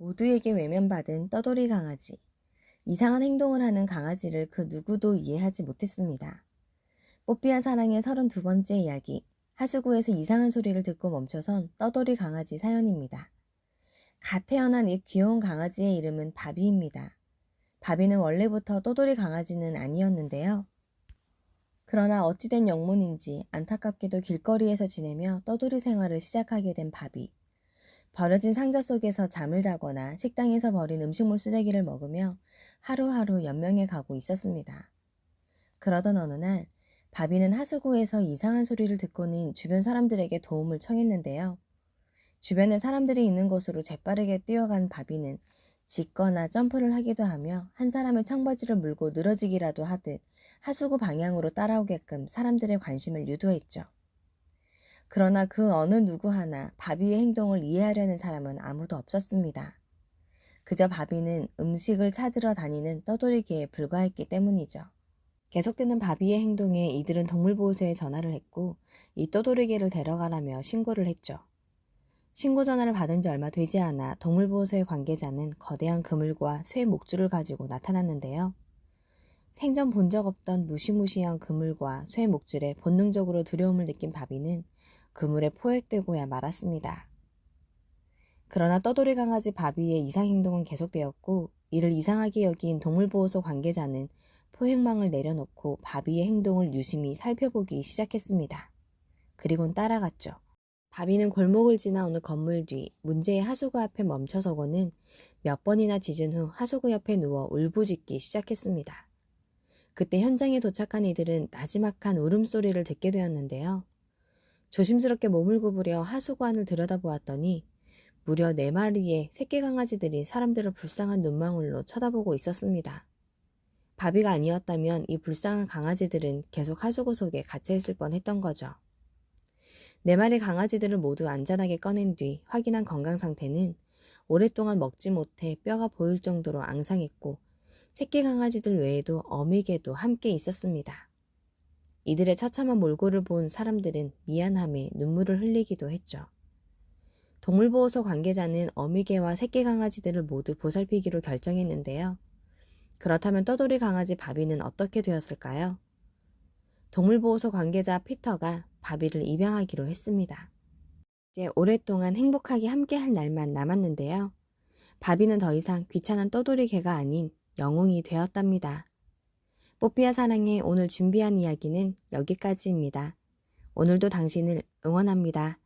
모두에게 외면받은 떠돌이 강아지. 이상한 행동을 하는 강아지를 그 누구도 이해하지 못했습니다. 뽀삐와 사랑의 32번째 이야기. 하수구에서 이상한 소리를 듣고 멈춰선 떠돌이 강아지 사연입니다. 갓 태어난 이 귀여운 강아지의 이름은 바비입니다. 바비는 원래부터 떠돌이 강아지는 아니었는데요. 그러나 어찌된 영문인지 안타깝게도 길거리에서 지내며 떠돌이 생활을 시작하게 된 바비. 버려진 상자 속에서 잠을 자거나 식당에서 버린 음식물 쓰레기를 먹으며 하루하루 연명해 가고 있었습니다. 그러던 어느 날 바비는 하수구에서 이상한 소리를 듣고는 주변 사람들에게 도움을 청했는데요. 주변에 사람들이 있는 곳으로 재빠르게 뛰어간 바비는 짖거나 점프를 하기도 하며 한 사람의 청바지를 물고 늘어지기라도 하듯 하수구 방향으로 따라오게끔 사람들의 관심을 유도했죠. 그러나 그 어느 누구 하나 바비의 행동을 이해하려는 사람은 아무도 없었습니다. 그저 바비는 음식을 찾으러 다니는 떠돌이개에 불과했기 때문이죠. 계속되는 바비의 행동에 이들은 동물보호소에 전화를 했고 이 떠돌이개를 데려가라며 신고를 했죠. 신고 전화를 받은 지 얼마 되지 않아 동물보호소의 관계자는 거대한 그물과 쇠 목줄을 가지고 나타났는데요. 생전 본 적 없던 무시무시한 그물과 쇠 목줄에 본능적으로 두려움을 느낀 바비는 그물에 포획되고야 말았습니다. 그러나 떠돌이 강아지 바비의 이상 행동은 계속되었고 이를 이상하게 여긴 동물보호소 관계자는 포획망을 내려놓고 바비의 행동을 유심히 살펴보기 시작했습니다. 그리곤 따라갔죠. 바비는 골목을 지나 어느 건물 뒤 문제의 하수구 앞에 멈춰서고는 몇 번이나 짖은 후 하수구 옆에 누워 울부짖기 시작했습니다. 그때 현장에 도착한 이들은 나지막한 울음소리를 듣게 되었는데요. 조심스럽게 몸을 구부려 하수구 안을 들여다보았더니 무려 4마리의 새끼 강아지들이 사람들을 불쌍한 눈망울로 쳐다보고 있었습니다. 바비가 아니었다면 이 불쌍한 강아지들은 계속 하수구 속에 갇혀있을 뻔했던 거죠. 4마리 강아지들을 모두 안전하게 꺼낸 뒤 확인한 건강 상태는 오랫동안 먹지 못해 뼈가 보일 정도로 앙상했고 새끼 강아지들 외에도 어미개도 함께 있었습니다. 이들의 처참한 몰골을 본 사람들은 미안함에 눈물을 흘리기도 했죠. 동물보호소 관계자는 어미개와 새끼 강아지들을 모두 보살피기로 결정했는데요. 그렇다면 떠돌이 강아지 바비는 어떻게 되었을까요? 동물보호소 관계자 피터가 바비를 입양하기로 했습니다. 이제 오랫동안 행복하게 함께할 날만 남았는데요. 바비는 더 이상 귀찮은 떠돌이 개가 아닌 영웅이 되었답니다. 뽀삐와 사랑의 오늘 준비한 이야기는 여기까지입니다. 오늘도 당신을 응원합니다.